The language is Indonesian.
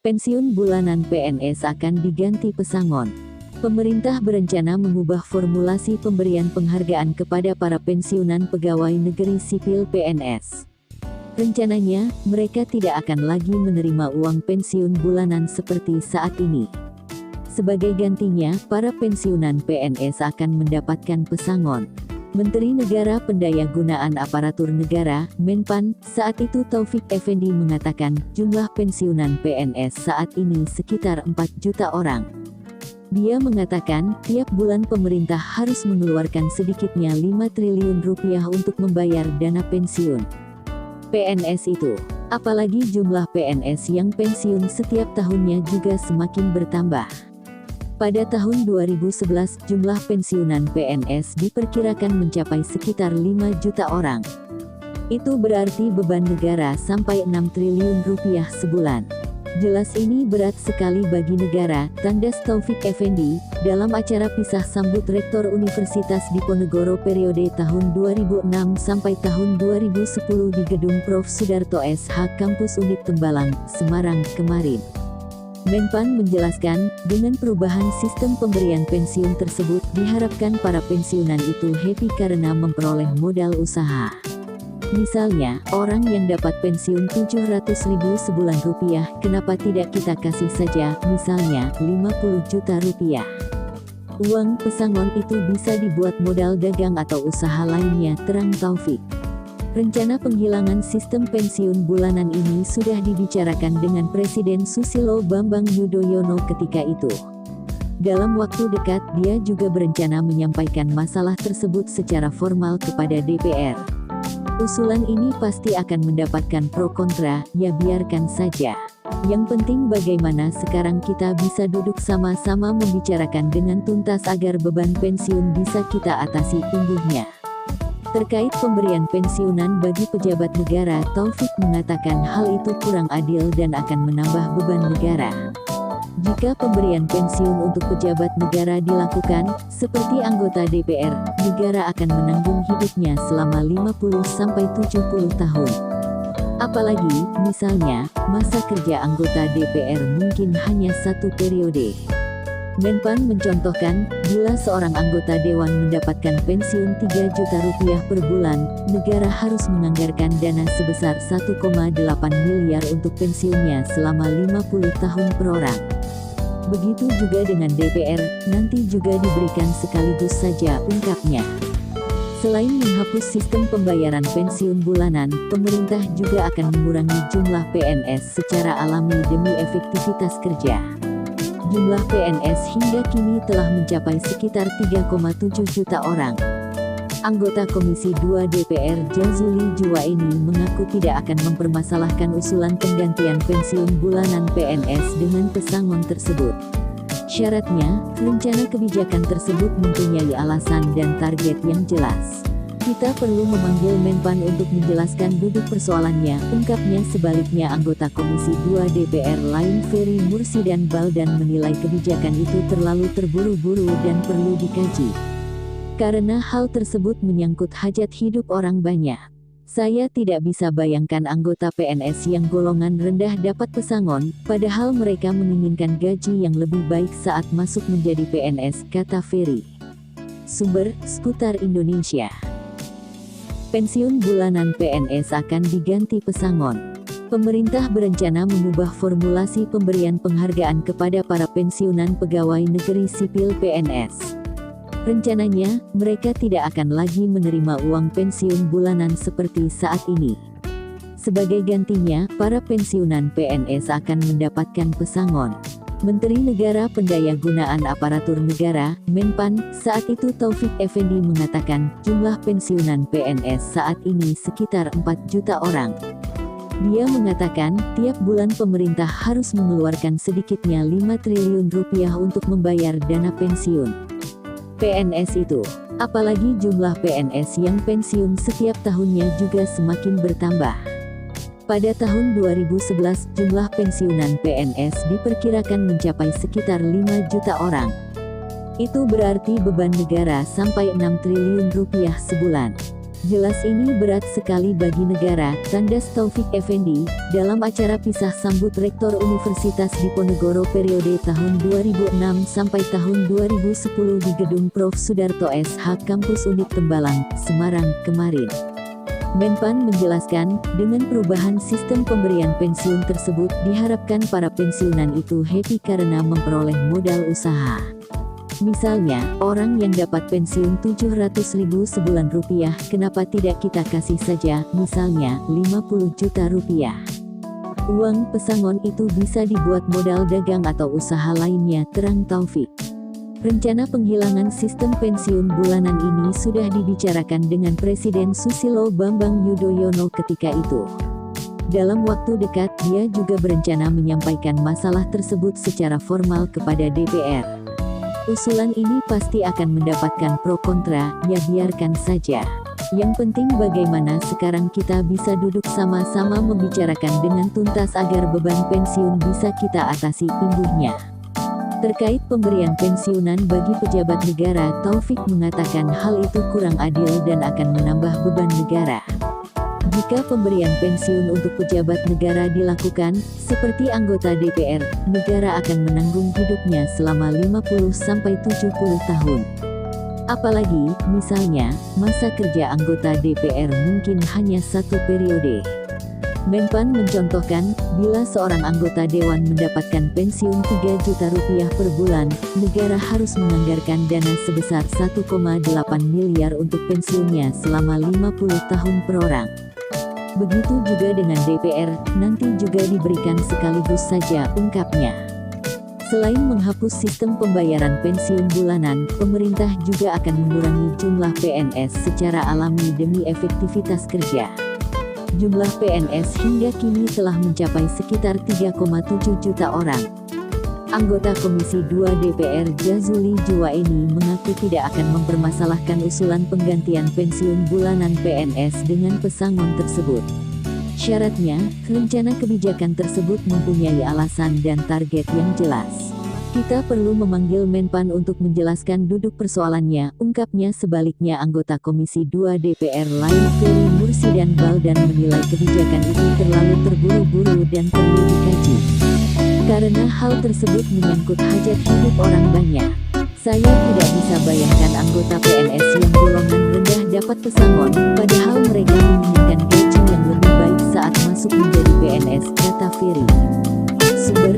Pensiun bulanan PNS akan diganti pesangon. Pemerintah berencana mengubah formulasi pemberian penghargaan kepada para pensiunan pegawai negeri sipil PNS. Rencananya, mereka tidak akan lagi menerima uang pensiun bulanan seperti saat ini. Sebagai gantinya, para pensiunan PNS akan mendapatkan pesangon. Menteri Negara Pendayagunaan Aparatur Negara, Menpan, saat itu Taufik Effendi mengatakan, jumlah pensiunan PNS saat ini sekitar 4 juta orang. Dia mengatakan, tiap bulan pemerintah harus mengeluarkan sedikitnya 5 triliun rupiah untuk membayar dana pensiun PNS itu. Apalagi jumlah PNS yang pensiun setiap tahunnya juga semakin bertambah. Pada tahun 2011, jumlah pensiunan PNS diperkirakan mencapai sekitar 5 juta orang. Itu berarti beban negara sampai 6 triliun rupiah sebulan. Jelas ini berat sekali bagi negara, tandas Taufik Effendi, dalam acara pisah sambut Rektor Universitas Diponegoro periode tahun 2006 sampai tahun 2010 di Gedung Prof. Sudarto SH Kampus Unip Tembalang, Semarang, kemarin. Menpan menjelaskan, dengan perubahan sistem pemberian pensiun tersebut, diharapkan para pensiunan itu happy karena memperoleh modal usaha. Misalnya, orang yang dapat pensiun 700.000 sebulan rupiah, kenapa tidak kita kasih saja, misalnya, 50 juta rupiah. Uang pesangon itu bisa dibuat modal dagang atau usaha lainnya, terang Taufik. Rencana penghilangan sistem pensiun bulanan ini sudah dibicarakan dengan Presiden Susilo Bambang Yudhoyono ketika itu. Dalam waktu dekat, dia juga berencana menyampaikan masalah tersebut secara formal kepada DPR. Usulan ini pasti akan mendapatkan pro kontra, ya biarkan saja. Yang penting bagaimana sekarang kita bisa duduk sama-sama membicarakan dengan tuntas agar beban pensiun bisa kita atasi tumbuhnya. Terkait pemberian pensiunan bagi pejabat negara, Taufik mengatakan hal itu kurang adil dan akan menambah beban negara. Jika pemberian pensiun untuk pejabat negara dilakukan, seperti anggota DPR, negara akan menanggung hidupnya selama 50-70 tahun. Apalagi, misalnya, masa kerja anggota DPR mungkin hanya 1 periode. Menpan mencontohkan, bila seorang anggota dewan mendapatkan pensiun 3 juta rupiah per bulan, negara harus menganggarkan dana sebesar 1,8 miliar untuk pensiunnya selama 50 tahun per orang. Begitu juga dengan DPR, nanti juga diberikan sekaligus saja, ungkapnya. Selain menghapus sistem pembayaran pensiun bulanan, pemerintah juga akan mengurangi jumlah PNS secara alami demi efektivitas kerja. Jumlah PNS hingga kini telah mencapai sekitar 3,7 juta orang. Anggota Komisi 2 DPR Jazuli Juwaini mengaku tidak akan mempermasalahkan usulan penggantian pensiun bulanan PNS dengan pesangon tersebut. Syaratnya, rencana kebijakan tersebut mempunyai alasan dan target yang jelas. Kita perlu memanggil Menpan untuk menjelaskan duduk persoalannya, ungkapnya. Sebaliknya anggota Komisi 2 DPR lain Ferry Mursidan Baldan menilai kebijakan itu terlalu terburu-buru dan perlu dikaji. Karena hal tersebut menyangkut hajat hidup orang banyak. Saya tidak bisa bayangkan anggota PNS yang golongan rendah dapat pesangon, padahal mereka menginginkan gaji yang lebih baik saat masuk menjadi PNS, kata Ferry. Sumber, Skutar Indonesia. Pensiun bulanan PNS akan diganti pesangon. Pemerintah berencana mengubah formulasi pemberian penghargaan kepada para pensiunan pegawai negeri sipil PNS. Rencananya, mereka tidak akan lagi menerima uang pensiun bulanan seperti saat ini. Sebagai gantinya, para pensiunan PNS akan mendapatkan pesangon. Menteri Negara Pendayagunaan Aparatur Negara, Menpan, saat itu Taufik Effendi mengatakan, jumlah pensiunan PNS saat ini sekitar 4 juta orang. Dia mengatakan, tiap bulan pemerintah harus mengeluarkan sedikitnya 5 triliun rupiah untuk membayar dana pensiun PNS itu. Apalagi jumlah PNS yang pensiun setiap tahunnya juga semakin bertambah. Pada tahun 2011, jumlah pensiunan PNS diperkirakan mencapai sekitar 5 juta orang. Itu berarti beban negara sampai 6 triliun rupiah sebulan. Jelas ini berat sekali bagi negara, tandas Taufik Effendi, dalam acara pisah sambut Rektor Universitas Diponegoro periode tahun 2006 sampai tahun 2010 di Gedung Prof. Sudarto SH Kampus Unip Tembalang, Semarang, kemarin. Menpan menjelaskan, dengan perubahan sistem pemberian pensiun tersebut diharapkan para pensiunan itu happy karena memperoleh modal usaha. Misalnya, orang yang dapat pensiun 700.000 sebulan rupiah, kenapa tidak kita kasih saja, misalnya, 50 juta rupiah. Uang pesangon itu bisa dibuat modal dagang atau usaha lainnya, terang Taufik. Rencana penghilangan sistem pensiun bulanan ini sudah dibicarakan dengan Presiden Susilo Bambang Yudhoyono ketika itu. Dalam waktu dekat, dia juga berencana menyampaikan masalah tersebut secara formal kepada DPR. Usulan ini pasti akan mendapatkan pro kontra, ya biarkan saja. Yang penting bagaimana sekarang kita bisa duduk sama-sama membicarakan dengan tuntas agar beban pensiun bisa kita atasi, imbuhnya. Terkait pemberian pensiunan bagi pejabat negara, Taufik mengatakan hal itu kurang adil dan akan menambah beban negara. Jika pemberian pensiun untuk pejabat negara dilakukan, seperti anggota DPR, negara akan menanggung hidupnya selama 50-70 tahun. Apalagi, misalnya, masa kerja anggota DPR mungkin hanya 1 periode. Menpan mencontohkan, bila seorang anggota dewan mendapatkan pensiun 3 juta rupiah per bulan, negara harus menganggarkan dana sebesar 1,8 miliar untuk pensiunnya selama 50 tahun per orang. Begitu juga dengan DPR, nanti juga diberikan sekaligus saja, ungkapnya. Selain menghapus sistem pembayaran pensiun bulanan, pemerintah juga akan mengurangi jumlah PNS secara alami demi efektivitas kerja. Jumlah PNS hingga kini telah mencapai sekitar 3,7 juta orang. Anggota Komisi 2 DPR Jazuli Juwaeni mengaku tidak akan mempermasalahkan usulan penggantian pensiun bulanan PNS dengan pesangon tersebut. Syaratnya, rencana kebijakan tersebut mempunyai alasan dan target yang jelas. Kita perlu memanggil Menpan untuk menjelaskan duduk persoalannya, ungkapnya. Sebaliknya anggota Komisi 2 DPR lain Ferry Mursidan Baldan menilai kebijakan itu terlalu terburu-buru dan perlu dikaji. Karena hal tersebut menyangkut hajat hidup orang banyak. Saya tidak bisa bayangkan anggota PNS yang golongan rendah dapat pesangon, padahal mereka menginginkan gaji yang lebih baik saat masuk menjadi PNS, kata Ferry. Sumber